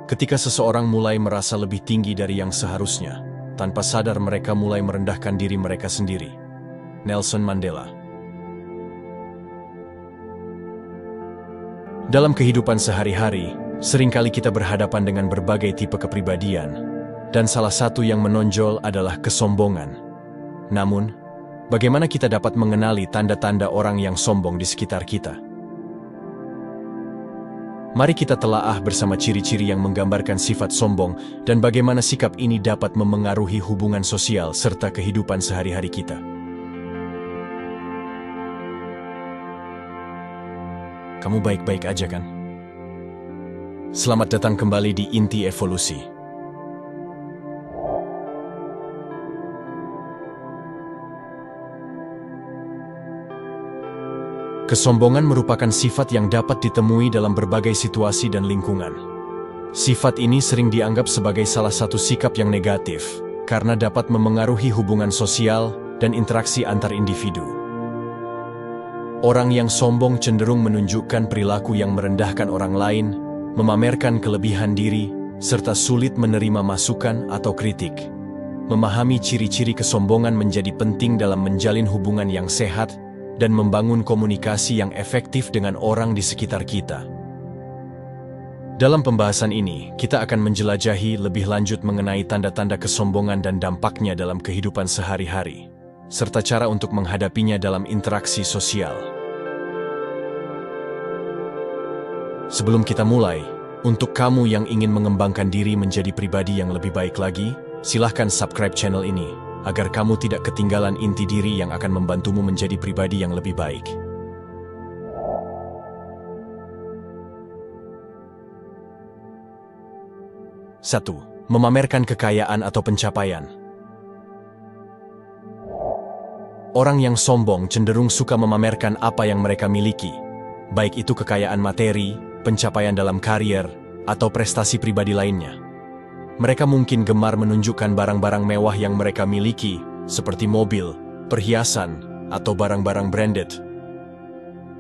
Ketika seseorang mulai merasa lebih tinggi dari yang seharusnya, tanpa sadar mereka mulai merendahkan diri mereka sendiri. Nelson Mandela. Dalam kehidupan sehari-hari, seringkali kita berhadapan dengan berbagai tipe kepribadian, dan salah satu yang menonjol adalah kesombongan. Namun, bagaimana kita dapat mengenali tanda-tanda orang yang sombong di sekitar kita? Mari kita telaah bersama ciri-ciri yang menggambarkan sifat sombong dan bagaimana sikap ini dapat memengaruhi hubungan sosial serta kehidupan sehari-hari kita. Kamu baik-baik aja kan? Selamat datang kembali di Inti Evolusi. Kesombongan merupakan sifat yang dapat ditemui dalam berbagai situasi dan lingkungan. Sifat ini sering dianggap sebagai salah satu sikap yang negatif, karena dapat memengaruhi hubungan sosial dan interaksi antar individu. Orang yang sombong cenderung menunjukkan perilaku yang merendahkan orang lain, memamerkan kelebihan diri, serta sulit menerima masukan atau kritik. Memahami ciri-ciri kesombongan menjadi penting dalam menjalin hubungan yang sehat dan membangun komunikasi yang efektif dengan orang di sekitar kita. Dalam pembahasan ini, kita akan menjelajahi lebih lanjut mengenai tanda-tanda kesombongan dan dampaknya dalam kehidupan sehari-hari, serta cara untuk menghadapinya dalam interaksi sosial. Sebelum kita mulai, untuk kamu yang ingin mengembangkan diri menjadi pribadi yang lebih baik lagi, silahkan subscribe channel ini, agar kamu tidak ketinggalan inti diri yang akan membantumu menjadi pribadi yang lebih baik. Satu, memamerkan kekayaan atau pencapaian. Orang yang sombong cenderung suka memamerkan apa yang mereka miliki, baik itu kekayaan materi, pencapaian dalam karier, atau prestasi pribadi lainnya. Mereka mungkin gemar menunjukkan barang-barang mewah yang mereka miliki, seperti mobil, perhiasan, atau barang-barang branded.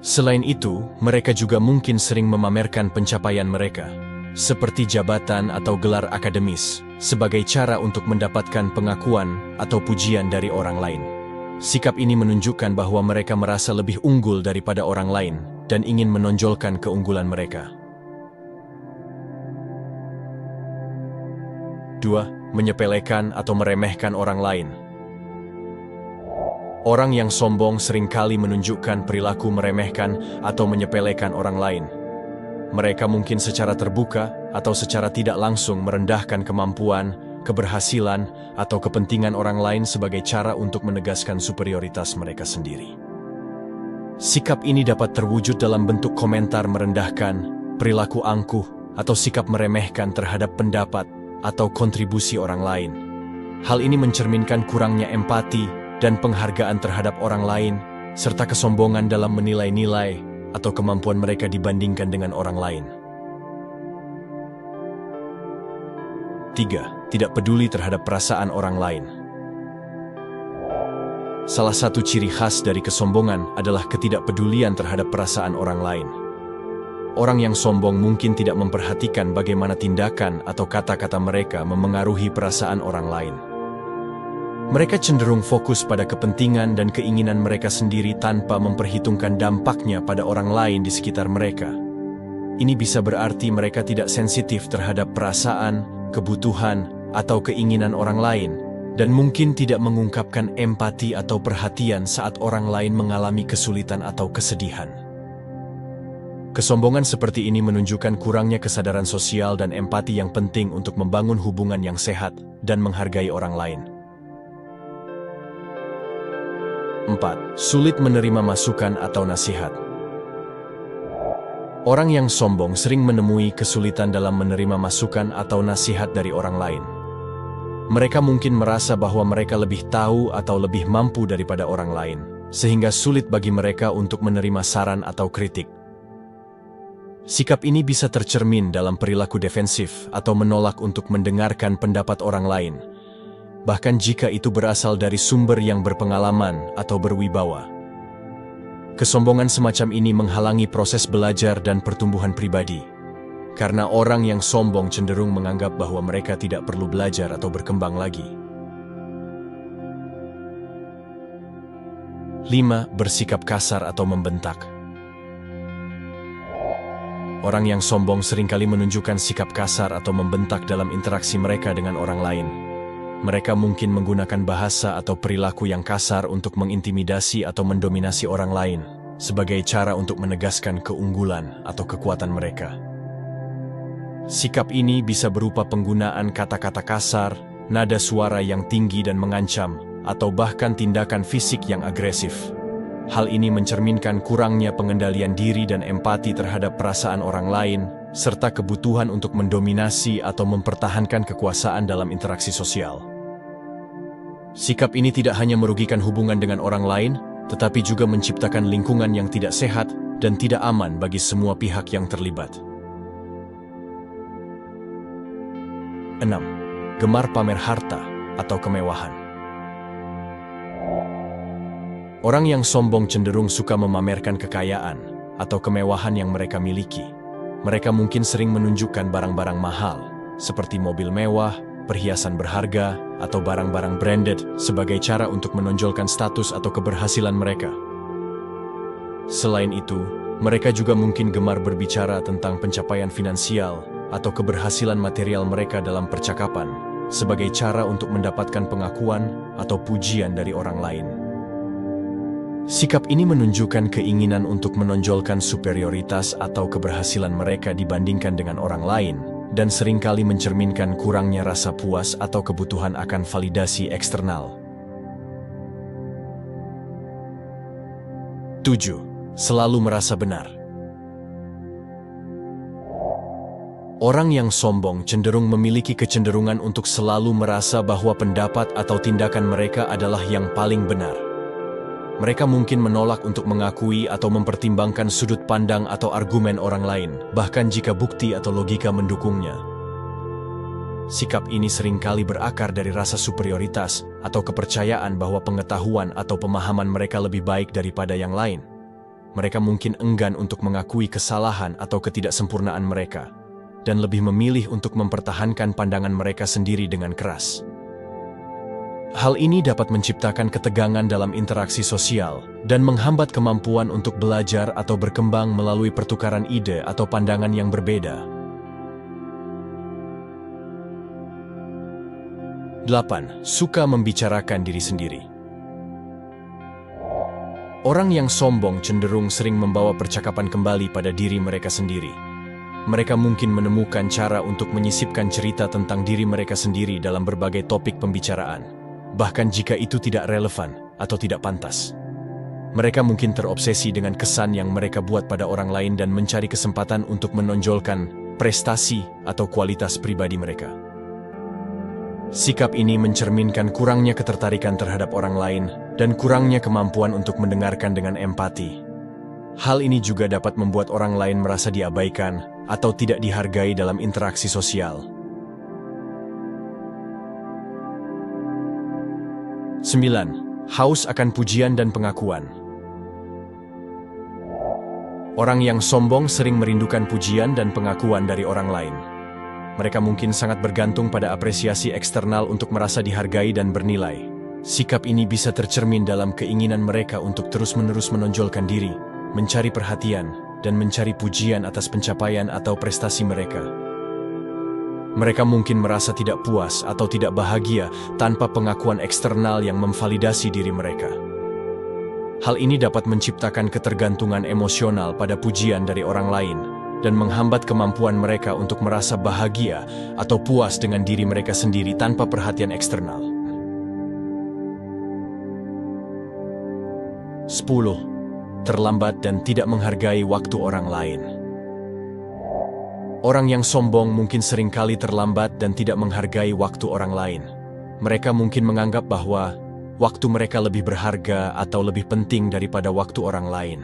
Selain itu, mereka juga mungkin sering memamerkan pencapaian mereka, seperti jabatan atau gelar akademis, sebagai cara untuk mendapatkan pengakuan atau pujian dari orang lain. Sikap ini menunjukkan bahwa mereka merasa lebih unggul daripada orang lain dan ingin menonjolkan keunggulan mereka. 2. Menyepelekan atau meremehkan orang lain. Orang yang sombong seringkali menunjukkan perilaku meremehkan atau menyepelekan orang lain. Mereka mungkin secara terbuka atau secara tidak langsung merendahkan kemampuan, keberhasilan, atau kepentingan orang lain sebagai cara untuk menegaskan superioritas mereka sendiri. Sikap ini dapat terwujud dalam bentuk komentar merendahkan, perilaku angkuh, atau sikap meremehkan terhadap pendapat atau kontribusi orang lain. Hal ini mencerminkan kurangnya empati dan penghargaan terhadap orang lain, serta kesombongan dalam menilai nilai atau kemampuan mereka dibandingkan dengan orang lain. 3. Tidak peduli terhadap perasaan orang lain. Salah satu ciri khas dari kesombongan adalah ketidakpedulian terhadap perasaan orang lain. Orang yang sombong mungkin tidak memperhatikan bagaimana tindakan atau kata-kata mereka memengaruhi perasaan orang lain. Mereka cenderung fokus pada kepentingan dan keinginan mereka sendiri tanpa memperhitungkan dampaknya pada orang lain di sekitar mereka. Ini bisa berarti mereka tidak sensitif terhadap perasaan, kebutuhan, atau keinginan orang lain, dan mungkin tidak mengungkapkan empati atau perhatian saat orang lain mengalami kesulitan atau kesedihan. Kesombongan seperti ini menunjukkan kurangnya kesadaran sosial dan empati yang penting untuk membangun hubungan yang sehat dan menghargai orang lain. 4. Sulit menerima masukan atau nasihat. Orang yang sombong sering menemui kesulitan dalam menerima masukan atau nasihat dari orang lain. Mereka mungkin merasa bahwa mereka lebih tahu atau lebih mampu daripada orang lain, sehingga sulit bagi mereka untuk menerima saran atau kritik. Sikap ini bisa tercermin dalam perilaku defensif atau menolak untuk mendengarkan pendapat orang lain, bahkan jika itu berasal dari sumber yang berpengalaman atau berwibawa. Kesombongan semacam ini menghalangi proses belajar dan pertumbuhan pribadi. Karena orang yang sombong cenderung menganggap bahwa mereka tidak perlu belajar atau berkembang lagi. 5. Bersikap kasar atau membentak. Orang yang sombong seringkali menunjukkan sikap kasar atau membentak dalam interaksi mereka dengan orang lain. Mereka mungkin menggunakan bahasa atau perilaku yang kasar untuk mengintimidasi atau mendominasi orang lain, sebagai cara untuk menegaskan keunggulan atau kekuatan mereka. Sikap ini bisa berupa penggunaan kata-kata kasar, nada suara yang tinggi dan mengancam, atau bahkan tindakan fisik yang agresif. Hal ini mencerminkan kurangnya pengendalian diri dan empati terhadap perasaan orang lain, serta kebutuhan untuk mendominasi atau mempertahankan kekuasaan dalam interaksi sosial. Sikap ini tidak hanya merugikan hubungan dengan orang lain, tetapi juga menciptakan lingkungan yang tidak sehat dan tidak aman bagi semua pihak yang terlibat. 6. Gemar pamer harta atau kemewahan. Orang yang sombong cenderung suka memamerkan kekayaan atau kemewahan yang mereka miliki. Mereka mungkin sering menunjukkan barang-barang mahal, seperti mobil mewah, perhiasan berharga, atau barang-barang branded sebagai cara untuk menonjolkan status atau keberhasilan mereka. Selain itu, mereka juga mungkin gemar berbicara tentang pencapaian finansial atau keberhasilan material mereka dalam percakapan, sebagai cara untuk mendapatkan pengakuan atau pujian dari orang lain. Sikap ini menunjukkan keinginan untuk menonjolkan superioritas atau keberhasilan mereka dibandingkan dengan orang lain, dan seringkali mencerminkan kurangnya rasa puas atau kebutuhan akan validasi eksternal. 7. Selalu merasa benar. Orang yang sombong cenderung memiliki kecenderungan untuk selalu merasa bahwa pendapat atau tindakan mereka adalah yang paling benar. Mereka mungkin menolak untuk mengakui atau mempertimbangkan sudut pandang atau argumen orang lain, bahkan jika bukti atau logika mendukungnya. Sikap ini seringkali berakar dari rasa superioritas atau kepercayaan bahwa pengetahuan atau pemahaman mereka lebih baik daripada yang lain. Mereka mungkin enggan untuk mengakui kesalahan atau ketidaksempurnaan mereka, dan lebih memilih untuk mempertahankan pandangan mereka sendiri dengan keras. Hal ini dapat menciptakan ketegangan dalam interaksi sosial dan menghambat kemampuan untuk belajar atau berkembang melalui pertukaran ide atau pandangan yang berbeda. 8. Suka membicarakan diri sendiri. Orang yang sombong cenderung sering membawa percakapan kembali pada diri mereka sendiri. Mereka mungkin menemukan cara untuk menyisipkan cerita tentang diri mereka sendiri dalam berbagai topik pembicaraan, bahkan jika itu tidak relevan atau tidak pantas. Mereka mungkin terobsesi dengan kesan yang mereka buat pada orang lain dan mencari kesempatan untuk menonjolkan prestasi atau kualitas pribadi mereka. Sikap ini mencerminkan kurangnya ketertarikan terhadap orang lain dan kurangnya kemampuan untuk mendengarkan dengan empati. Hal ini juga dapat membuat orang lain merasa diabaikan atau tidak dihargai dalam interaksi sosial. 9. Haus akan pujian dan pengakuan. Orang yang sombong sering merindukan pujian dan pengakuan dari orang lain. Mereka mungkin sangat bergantung pada apresiasi eksternal untuk merasa dihargai dan bernilai. Sikap ini bisa tercermin dalam keinginan mereka untuk terus-menerus menonjolkan diri, mencari perhatian, dan mencari pujian atas pencapaian atau prestasi mereka. Mereka mungkin merasa tidak puas atau tidak bahagia tanpa pengakuan eksternal yang memvalidasi diri mereka. Hal ini dapat menciptakan ketergantungan emosional pada pujian dari orang lain dan menghambat kemampuan mereka untuk merasa bahagia atau puas dengan diri mereka sendiri tanpa perhatian eksternal. 10. Terlambat dan tidak menghargai waktu orang lain. Orang yang sombong mungkin seringkali terlambat dan tidak menghargai waktu orang lain. Mereka mungkin menganggap bahwa waktu mereka lebih berharga atau lebih penting daripada waktu orang lain,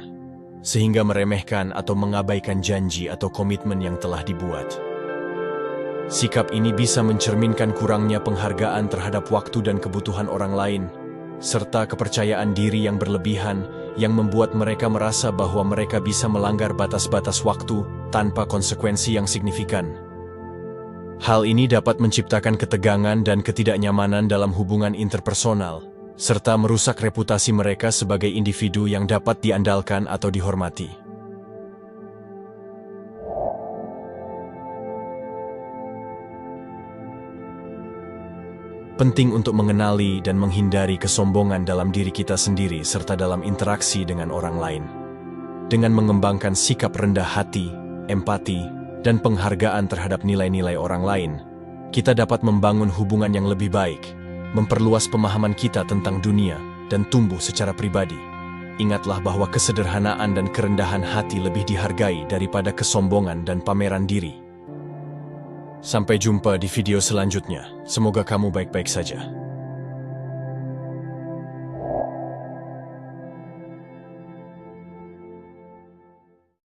sehingga meremehkan atau mengabaikan janji atau komitmen yang telah dibuat. Sikap ini bisa mencerminkan kurangnya penghargaan terhadap waktu dan kebutuhan orang lain, serta kepercayaan diri yang berlebihan yang membuat mereka merasa bahwa mereka bisa melanggar batas-batas waktu tanpa konsekuensi yang signifikan. Hal ini dapat menciptakan ketegangan dan ketidaknyamanan dalam hubungan interpersonal, serta merusak reputasi mereka sebagai individu yang dapat diandalkan atau dihormati. Penting untuk mengenali dan menghindari kesombongan dalam diri kita sendiri serta dalam interaksi dengan orang lain. Dengan mengembangkan sikap rendah hati, empati, dan penghargaan terhadap nilai-nilai orang lain, kita dapat membangun hubungan yang lebih baik, memperluas pemahaman kita tentang dunia, dan tumbuh secara pribadi. Ingatlah bahwa kesederhanaan dan kerendahan hati lebih dihargai daripada kesombongan dan pameran diri. Sampai jumpa di video selanjutnya. Semoga kamu baik-baik saja.